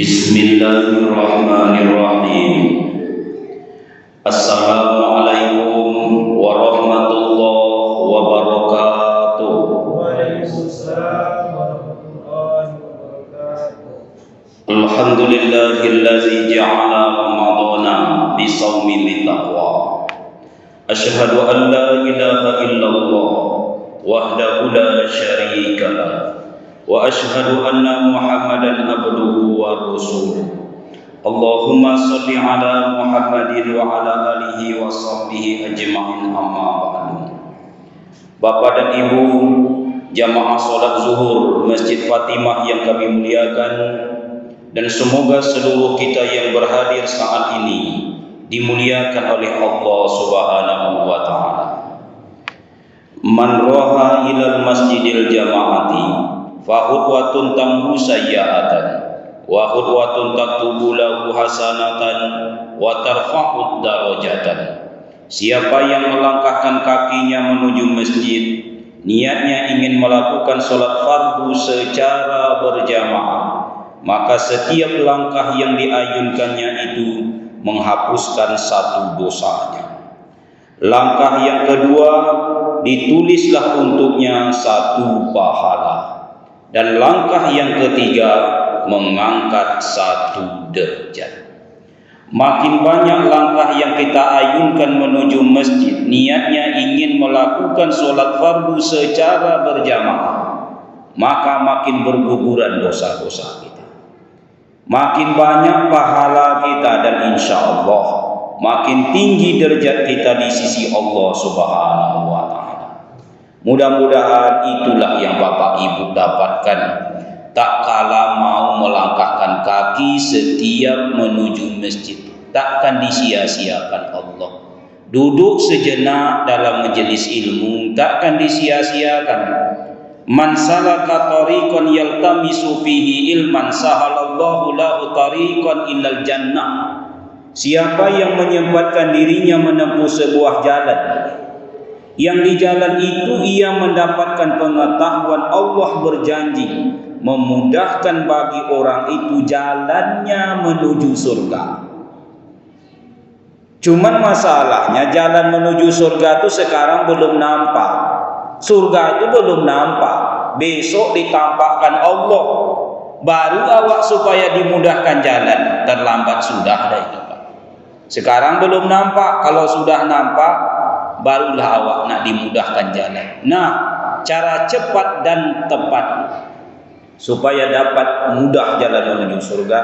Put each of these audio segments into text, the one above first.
Bismillahirrahmanirrahim. Assalamualaikum warahmatullahi wabarakatuh. Waalaikumsalam warahmatullahi wabarakatuh. Alhamdulillahillazi ja'ala ramadana bisawmi litaqwa. Asyhadu an la ilaha illallah wahdahu la syarika lah. Wa asyhadu anna Muhammadan abduhu wa rasuluh. Allahumma shalli ala Muhammadin wa ala alihi wa sahbihi ajma'in, amma ba'du. Bapak dan Ibu jamaah salat zuhur Masjid Fatimah yang kami muliakan, dan semoga seluruh kita yang berhadir saat ini dimuliakan oleh Allah Subhanahu wa taala. Man roha ilal masjidil jamaati fa hudwatun tamhu sayyi'atan wa hudwatun taktubu lahu hasanatan wa tarfa'ud darajatan. Siapa yang melangkahkan kakinya menuju masjid, niatnya ingin melakukan salat fardu secara berjamaah, maka setiap langkah yang diayunkannya itu menghapuskan satu dosanya. Langkah yang kedua, ditulislah untuknya satu pahala. Dan langkah yang ketiga, mengangkat satu derajat. Makin banyak langkah yang kita ayunkan menuju masjid, niatnya ingin melakukan solat fardu secara berjamaah, maka makin berguguran dosa-dosa kita, makin banyak pahala kita, dan insya Allah makin tinggi derajat kita di sisi Allah Subhanahu wa ta'ala. Mudah-mudahan itulah yang Bapak Ibu dapatkan tak kala mau melangkahkan kaki setiap menuju masjid. Takkan disia-siakan Allah. Duduk sejenak dalam majelis ilmu takkan disia-siakan. Man salaka tariqan yaltamisu fihi ilman sahalallahu lahu tariqan ilal jannah. Siapa yang menyempatkan dirinya menempuh sebuah jalan, yang di jalan itu ia mendapatkan pengetahuan, Allah berjanji memudahkan bagi orang itu jalannya menuju surga. Cuman masalahnya jalan menuju surga itu sekarang belum nampak. Surga itu belum nampak. Besok ditampakkan Allah, baru awak supaya dimudahkan jalan. Terlambat sudah dah itu, Pak. Sekarang belum nampak. Kalau sudah nampak, barulah awak nak dimudahkan jalan. Nah, cara cepat dan tepat supaya dapat mudah jalan menuju surga,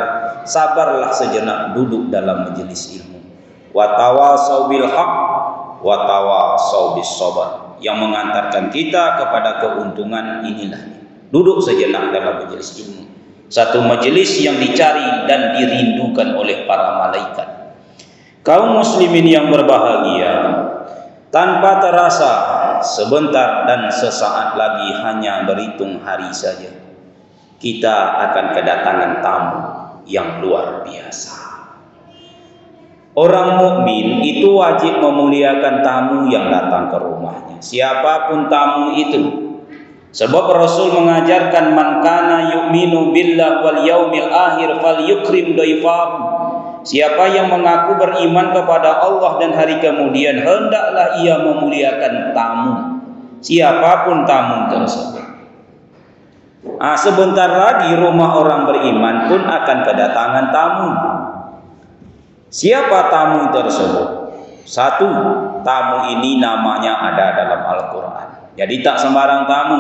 sabarlah sejenak duduk dalam majelis ilmu. Wa tawasau bil haq wa tawasau bis sabar. Yang mengantarkan kita kepada keuntungan inilah duduk sejenak dalam majelis ilmu. Satu majelis yang dicari dan dirindukan oleh para malaikat. Kaum muslimin yang berbahagia, tanpa terasa sebentar dan sesaat lagi, hanya berhitung hari saja, kita akan kedatangan tamu yang luar biasa. Orang mukmin itu wajib memuliakan tamu yang datang ke rumahnya, siapapun tamu itu. Sebab Rasul mengajarkan, man kana yu'minu billah wal yaumil akhir falyukrim dhaifahu. Siapa yang mengaku beriman kepada Allah dan hari kemudian, hendaklah ia memuliakan tamu, siapapun tamu tersebut. Sebentar lagi rumah orang beriman pun akan kedatangan tamu. Siapa tamu tersebut? Satu, tamu ini namanya ada dalam Al-Quran. Jadi tak sembarang tamu.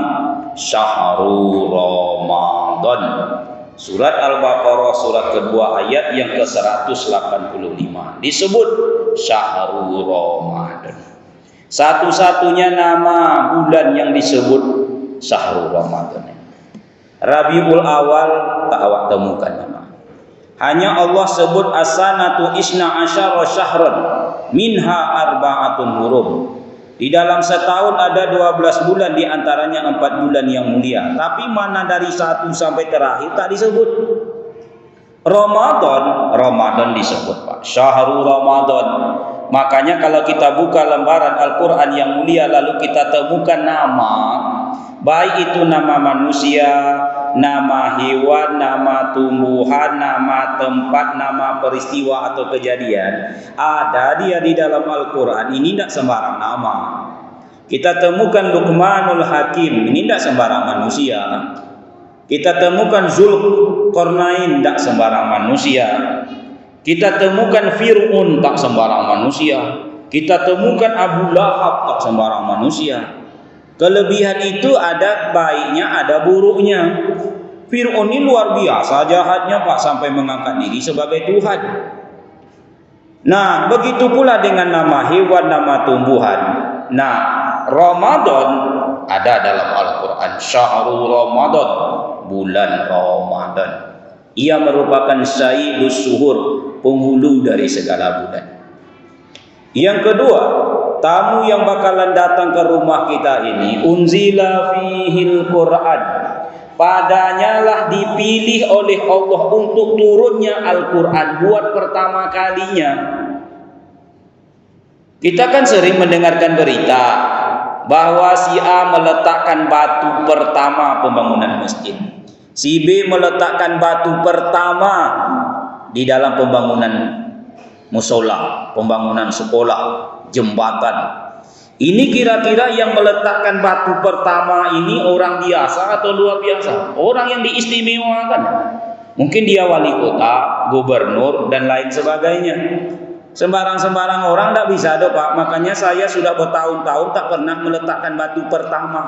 Syahrul Ramadan. Surat Al-Baqarah surat kedua ayat yang ke-185 disebut Syahrul Ramadan. Satu-satunya nama bulan yang disebut Syahrul Ramadan. Rabiul Awal tak awak temukan nama. Hanya Allah sebut as-sanatu isna asyara syahran minha arba'atun hurum. Di dalam setahun ada 12 bulan, di antaranya 4 bulan yang mulia. Tapi mana dari 1 sampai terakhir tak disebut. Ramadan disebut, Pak. Syahrul Ramadan. Makanya kalau kita buka lembaran Al-Quran yang mulia lalu kita temukan nama, baik itu nama manusia, nama hewan, nama tumbuhan, nama tempat, nama peristiwa atau kejadian, ada dia di dalam Al-Quran. Ini tidak sembarang nama. Kita temukan Luqmanul Hakim, ini tidak sembarang manusia. Kita temukan Zulqarnain, tidak sembarang manusia. Kita temukan Fir'aun, tak sembarang manusia. Kita temukan Abu Lahab, tak sembarang manusia. Kelebihan itu ada baiknya, ada buruknya. Fir'aun ini luar biasa jahatnya Pak, sampai mengangkat diri sebagai Tuhan. Nah, begitu pula dengan nama hewan, nama tumbuhan. Nah, Ramadan ada dalam Al-Quran. Syahrul Ramadan, bulan Ramadan. Ia merupakan sayyidus suhur, penghulu dari segala bulan. Yang kedua, tamu yang bakalan datang ke rumah kita ini, unzila fihil Quran. Padanya lah dipilih oleh Allah untuk turunnya Al-Quran buat pertama kalinya. Kita kan sering mendengarkan berita bahwa si A meletakkan batu pertama pembangunan masjid, si B meletakkan batu pertama di dalam pembangunan musola, pembangunan sekolah, jembatan. Ini kira-kira yang meletakkan batu pertama ini orang biasa atau luar biasa? Orang yang diistimewakan. Mungkin dia wali kota, gubernur, dan lain sebagainya. Sembarang-sembarang orang tidak bisa dong Pak. Makanya saya sudah bertahun-tahun tak pernah meletakkan batu pertama.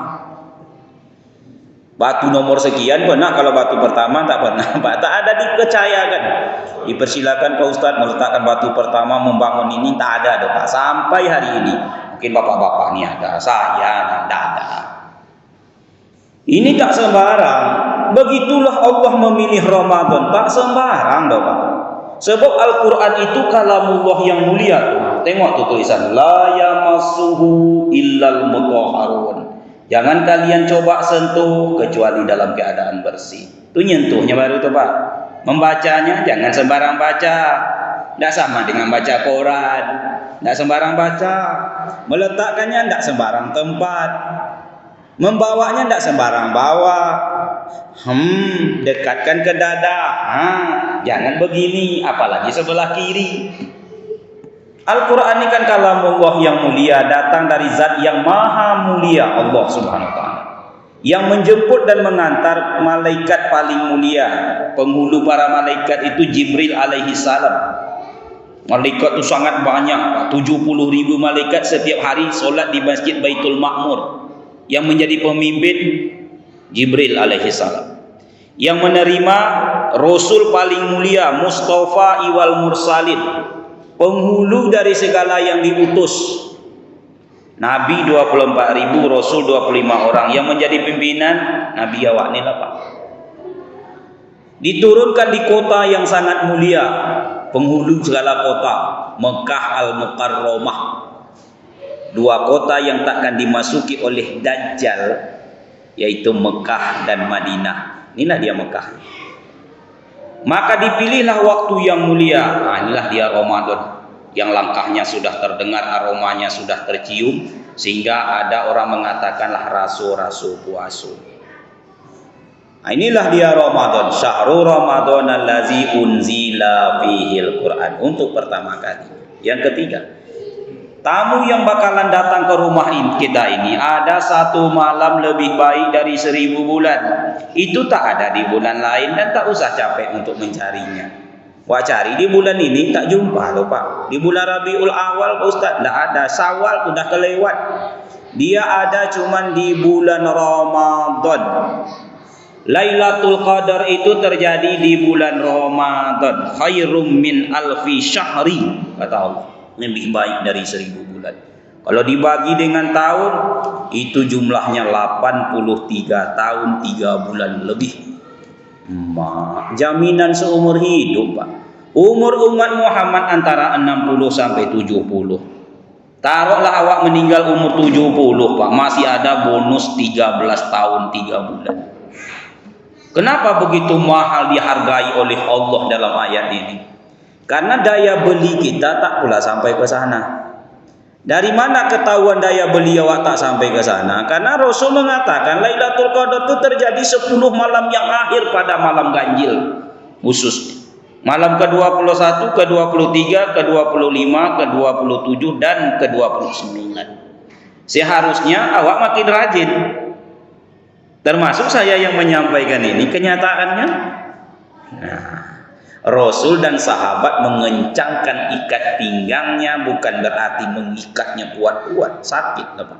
Batu nomor sekian pernah, kalau batu pertama tak pernah Pak. Tak ada dipercayakan. Dipersilakan Pak Ustadz meletakkan batu pertama membangun ini, tak ada dong Pak. Sampai hari ini. Mungkin bapak-bapak ini ada, saya tidak ada. Ini tak sembarang. Begitulah Allah memilih Ramadan, tak sembarang dong Pak. Sebab Al-Quran itu kalamullah yang mulia tuh. Tengok tuh tulisan, la yamassuhu illal mutahharun. Jangan kalian coba sentuh kecuali dalam keadaan bersih. Itu nyentuhnya baru tuh Pak. Membacanya jangan sembarang baca. Tidak sama dengan baca Quran. Tidak sembarang baca. Meletakkannya tidak sembarang tempat. Membawanya tidak sembarang bawa. Dekatkan ke dada. Jangan begini, apalagi sebelah kiri. Al-Quran ini kan kalamullah yang mulia, datang dari zat yang maha mulia, Allah subhanahu wa ta'ala, yang menjemput dan mengantar malaikat paling mulia. Penghulu para malaikat itu Jibril alaihi salam. Malaikat itu sangat banyak, 70.000 malaikat setiap hari solat di Masjid Baitul Ma'mur. Yang menjadi pemimpin Jibril alaihi salam, yang menerima Rasul paling mulia Mustafa iwal mursalin, penghulu dari segala yang diutus. Nabi 24.000, Rasul 25 orang. Yang menjadi pimpinan Nabi awak ni lah Pak. Diturunkan di kota yang sangat mulia, penghulu segala kota, Mekah al-Mukarramah. Dua kota yang takkan dimasuki oleh Dajjal, yaitu Mekah dan Madinah. Inilah dia Mekah. Maka dipilihlah waktu yang mulia. Inilah dia Ramadan, yang langkahnya sudah terdengar, aromanya sudah tercium, sehingga ada orang mengatakanlah rasu-rasu puasu. Inilah dia Ramadan, syahrul Ramadan allazi unzila fihil Quran, untuk pertama kali. Yang ketiga, tamu yang bakalan datang ke rumah kita ini, ada satu malam lebih baik dari 1000 bulan. Itu tak ada di bulan lain dan tak usah capek untuk mencarinya. Wah, cari di bulan ini tak jumpa loh Pak. Di bulan Rabiul Awal Pak Ustaz tak ada, Syawal sudah kelewat. Dia ada cuman di bulan Ramadan. Lailatul Qadar itu terjadi di bulan Ramadan. Khairum min alfi syahri, kata Allah. Lebih baik dari 1000 bulan. Kalau dibagi dengan tahun, itu jumlahnya 83 tahun 3 bulan lebih. Jaminan seumur hidup Pak. Umur umat Muhammad antara 60 sampai 70. Taruhlah awak meninggal umur 70 Pak, masih ada bonus 13 tahun 3 bulan. Kenapa begitu mahal dihargai oleh Allah dalam ayat ini? Karena daya beli kita tak pula sampai ke sana. Dari mana ketahuan daya beliau tak sampai ke sana? Karena Rasul mengatakan Lailatul Qadar itu terjadi 10 malam yang akhir pada malam ganjil khusus. Malam ke-21, ke-23, ke-25, ke-27 dan ke-29. Seharusnya awak makin rajin. Termasuk saya yang menyampaikan ini kenyataannya. Nah, Rasul dan sahabat mengencangkan ikat pinggangnya bukan berarti mengikatnya kuat-kuat, sakit Pak.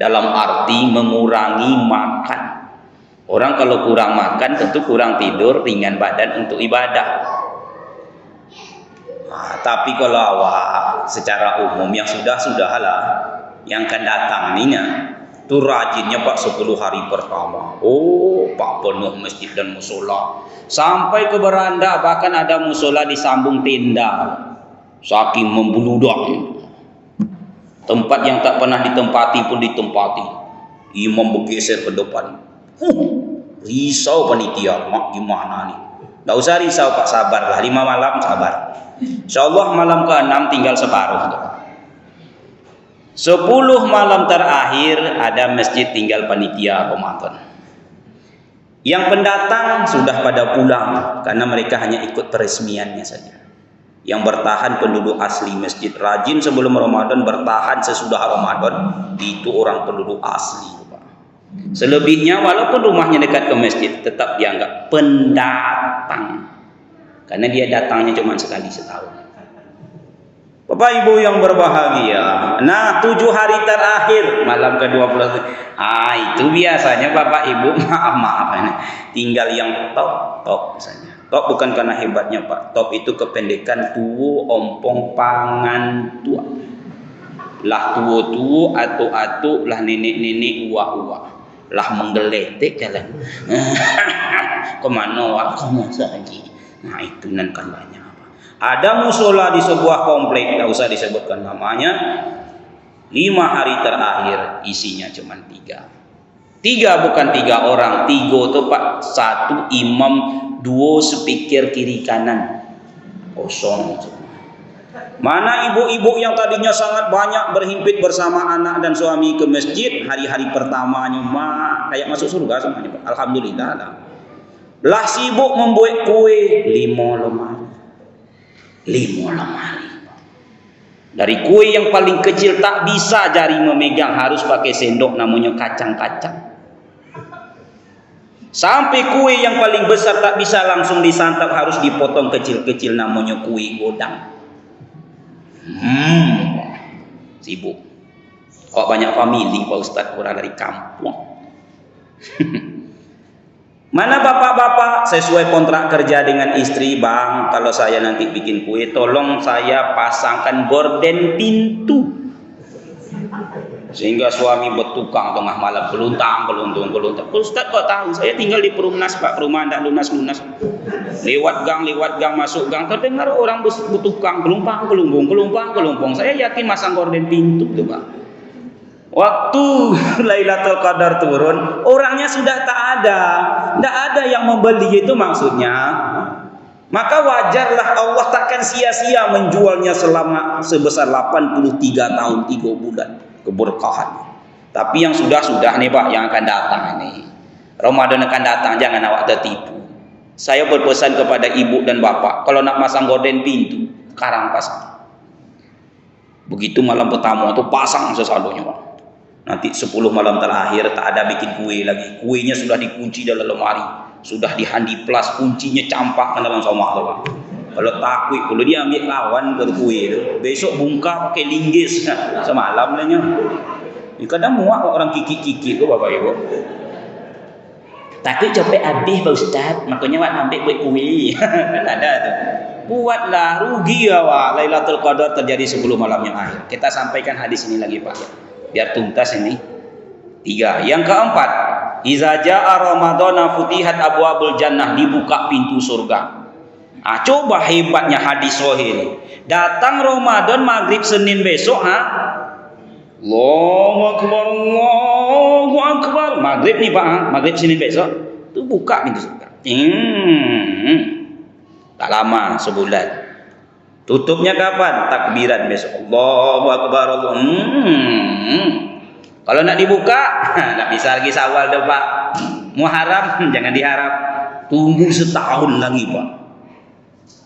Dalam arti mengurangi makan. Orang kalau kurang makan tentu kurang tidur, ringan badan untuk ibadah. Nah, tapi kalau awak secara umum yang sudah-sudahlah yang akan datang ininya itu rajinnya Pak 10 hari pertama. Oh, Pak penuh masjid dan musola. Sampai ke beranda, bahkan ada musola disambung tenda. Saking membludak. Tempat yang tak pernah ditempati pun ditempati. Imam bergeser ke depan. Risau panitia, mak gimana nih? Tak usah risau Pak, sabarlah. 5 malam sabar. InsyaAllah malam ke-6 tinggal separuh. 10 malam terakhir ada masjid tinggal panitia Ramadan. Yang pendatang sudah pada pulang karena mereka hanya ikut peresmiannya saja. Yang bertahan penduduk asli masjid, rajin sebelum Ramadan, bertahan sesudah Ramadan, itu orang penduduk asli. Selebihnya walaupun rumahnya dekat ke masjid tetap dianggap pendatang karena dia datangnya cuma sekali setahun. Bapak Ibu yang berbahagia, nah 7 hari terakhir malam ke-20 itu biasanya Bapak Ibu maaf ini tinggal yang top misalnya. Top bukan karena hebatnya Pak, top itu kependekan tuwo ompong pangan tua. Lah tuwo atu lah nenek uwa lah menggeletek jalan. Kemana wak kamu saja? Nah itu nan kan banyak. Ada musola di sebuah komplek, tak usah disebutkan namanya. 5 hari terakhir isinya cuma 3. 3 bukan 3 orang, 3 itu Pak, 1 imam, 2 speaker kiri kanan, kosong. Mana ibu-ibu yang tadinya sangat banyak berhimpit bersama anak dan suami ke masjid, hari-hari pertamanya mak kayak masuk surga semuanya Pak. Alhamdulillah lah sibuk membuat kue 5 lemari. Dari kue yang paling kecil tak bisa jari memegang, harus pakai sendok namanya kacang-kacang. Sampai kue yang paling besar tak bisa langsung disantap, harus dipotong kecil-kecil namanya kue godang. Sibuk. Kok banyak famili Pak Ustadz, kurang dari kampung. Mana bapak-bapak sesuai kontrak kerja dengan istri, Bang, kalau saya nanti bikin kue tolong saya pasangkan gorden pintu sehingga suami bertukang tengah malam geluntang. Ustaz kok tahu? Saya tinggal di Perumnas Pak, rumah ndak lunas. Lewat gang masuk gang terdengar orang bertukang gelumpang. Saya yakin masang gorden pintu tuh Pak. Waktu Lailatul Qadar turun, orangnya sudah tak ada. Tidak ada yang membeli, itu maksudnya. Maka wajarlah Allah takkan sia-sia menjualnya selama sebesar 83 tahun 3 bulan keberkahan. Tapi yang sudah-sudah nih Pak, yang akan datang ini, Ramadan akan datang, jangan awak tertipu. Saya berpesan kepada ibu dan bapak, kalau nak pasang gorden pintu, sekarang pasang. Begitu malam pertama itu pasang sesaldonya Pak. Nanti 10 malam terakhir tak ada bikin kue lagi. Kuenya sudah dikunci dalam lemari, sudah dihandiplas, kuncinya campak ke dalam somah tuh Pak. Kalau takut, kalau dia ambil lawan ke kue itu, besok bungka pakai linggis semalam lahnya. Kadang muak orang kikik-kikik tuh Bapak Ibu. Takut capek habis Pak Ustaz, makanya awak ambil buat kue. Kan ada tuh. Buatlah, rugi awak. Lailatul Qadar terjadi 10 malam yang akhir. Kita sampaikan hadis ini lagi Pak ya, biar tuntas ini. 3. Yang keempat, iza jaa ramadhana futihat abwabul jannah, dibuka pintu surga. Coba hebatnya hadis sahih ini. Datang Ramadan maghrib Senin besok, Allahu akbar. Maghrib nih Pak, maghrib Senin besok itu buka pintu surga. Tak lama, sebulan. Tutupnya kapan? Takbiran besok. Allahu Akbar. Kalau nak dibuka, tak bisa lagi Syawal dah Pak. Muharram jangan diharap. Tunggu setahun lagi Pak.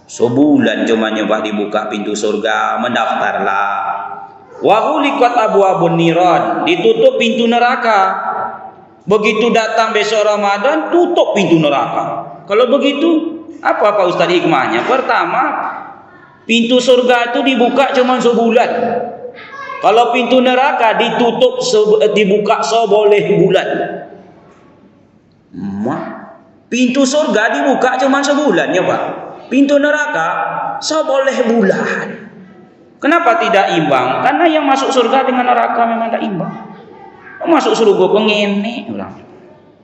Sebulan cumanya Pak dibuka pintu surga, mendaftarlah. Wa ghuliqat abwabun niran, ditutup pintu neraka. Begitu datang besok Ramadan, tutup pintu neraka. Kalau begitu, apa Pak Ustaz hikmahnya? Pertama, pintu surga itu dibuka cuma sebulan. Kalau pintu neraka ditutup dibuka seboleh bulan. Pintu surga dibuka cuma sebulan ya Pak. Pintu neraka seboleh bulan. Kenapa tidak imbang? Karena yang masuk surga dengan neraka memang tidak imbang. Masuk surga pengene ulang.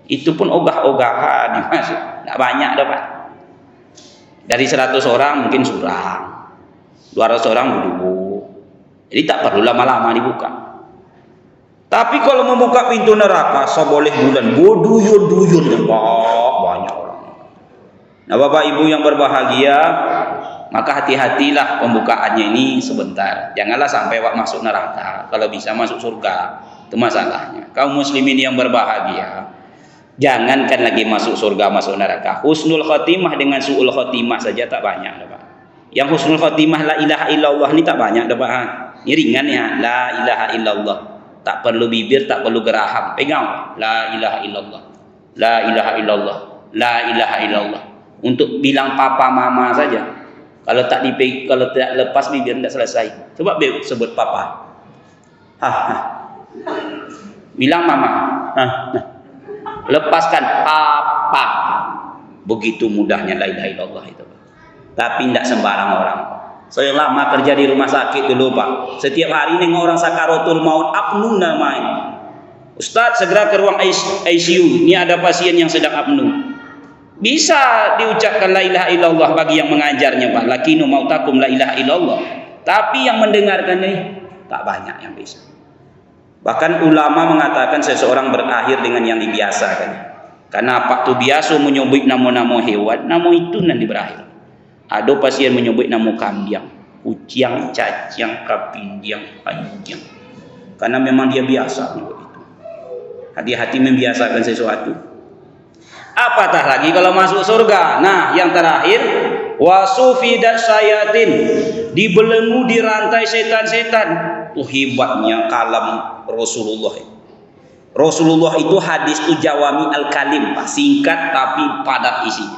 Itu pun ogah-ogahan masuk. Tidak banyak dah Pak. Dari 100 orang mungkin surang. 200 orang duduk. Jadi tak perlu lama-lama dibuka. Tapi kalau membuka pintu neraka seboleh bulan, boduyun-duyun Pak, banyak orang. Nah, Bapak Ibu yang berbahagia, maka hati-hatilah pembukaannya ini sebentar. Janganlah sampai masuk neraka. Kalau bisa masuk surga, itu masalahnya. Kaum muslimin yang berbahagia, jangankan lagi masuk surga, masuk neraka. Husnul khotimah dengan su'ul khotimah saja tak banyak, Pak. Yang husnul khotimah la ilaha illallah ini tak banyak, Pak. Ini ringan ya, la ilaha illallah. Tak perlu bibir, tak perlu geraham. Pegang, la ilaha illallah, la ilaha illallah, la ilaha illallah. Untuk bilang papa mama saja. Kalau tidak lepas bibir tidak selesai. Coba sebut papa. Bilang mama. Lepaskan papa. Begitu mudahnya la ilaha illallah itu. Tapi tidak sembarang orang. Saya lama kerja di rumah sakit dulu Pak. Setiap hari nengok orang sakaratul maut, apnu namanya. Ustaz segera ke ruang ICU. Ini ada pasien yang sedang apnu. Bisa diucapkan la ilaha illallah bagi yang mengajarnya Pak. Lakinu mautakum la ilaha illallah. Tapi yang mendengarkan ini tak banyak yang bisa. Bahkan ulama mengatakan seseorang berakhir dengan yang dibiasakan. Karena Pak tu biasa menyebut nama-nama hewan, nama itu nanti berakhir. Ada pasien menyebut nama kambing, kucing, cacing, kapindiang, panjang. Karena memang dia biasa menyebut itu. Hati-hati membiasakan sesuatu. Apatah lagi kalau masuk surga. Nah, yang terakhir, wasufidat sayatin, dibelenggu dirantai setan-setan. Tuh hebatnya kalam Rasulullah. Rasulullah itu hadis itu jawami al-kalim, Pak. Singkat tapi padat isi.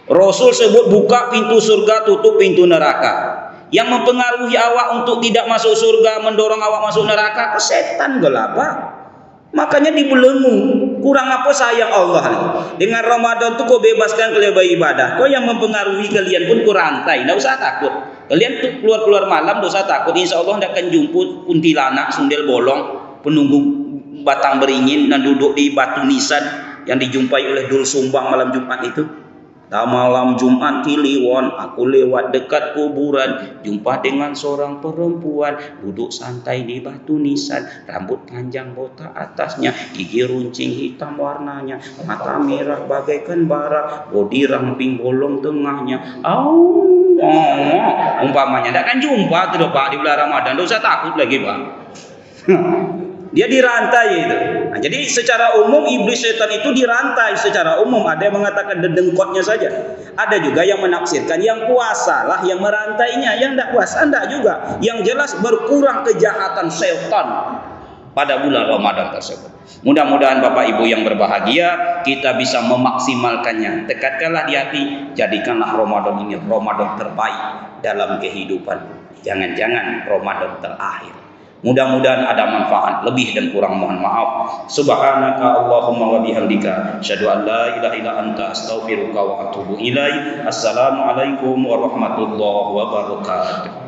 Rasul sebut buka pintu surga, tutup pintu neraka. Yang mempengaruhi awak untuk tidak masuk surga, mendorong awak masuk neraka, setan gelapa. Makanya dibelenggu. Kurang apa sayang Allah nih. Dengan Ramadan tuh kau bebaskan kalian beribadah. Kau yang mempengaruhi kalian pun kau rantai. Tidak usah takut. Kalian tuh keluar-keluar malam, tidak usah takut. Insya Allah tidak akan jumpa kuntilanak, sundel bolong, penunggu batang beringin dan duduk di batu nisan yang dijumpai oleh Dul Sumbang malam Jumat itu. Malam Jumat Kliwon, aku lewat dekat kuburan, jumpa dengan seorang perempuan duduk santai di batu nisan, rambut panjang botak atasnya, gigi runcing hitam warnanya, mata merah bagaikan bara, bodi ramping bolong tengahnya. Umpamanya tidak akan jumpa tuh Pak di bulan Ramadan, tidak usah takut lagi Pak. Dia dirantai itu. Nah, jadi secara umum iblis setan itu dirantai secara umum. Ada yang mengatakan dedengkotnya saja. Ada juga yang menafsirkan yang puasa lah yang merantainya. Yang tidak puasa tidak juga. Yang jelas berkurang kejahatan setan pada bulan Ramadan tersebut. Mudah-mudahan Bapak Ibu yang berbahagia kita bisa memaksimalkannya. Tekatkanlah di hati, jadikanlah Ramadan ini Ramadan terbaik dalam kehidupan. Jangan-jangan Ramadan terakhir. Mudah-mudahan ada manfaat, lebih dan kurang mohon maaf. Subhanaka Allahumma wa bihamdika asyhadu an la ilaha illa anta astaghfiruka wa atubu ilaik. Assalamualaikum warahmatullahi wabarakatuh.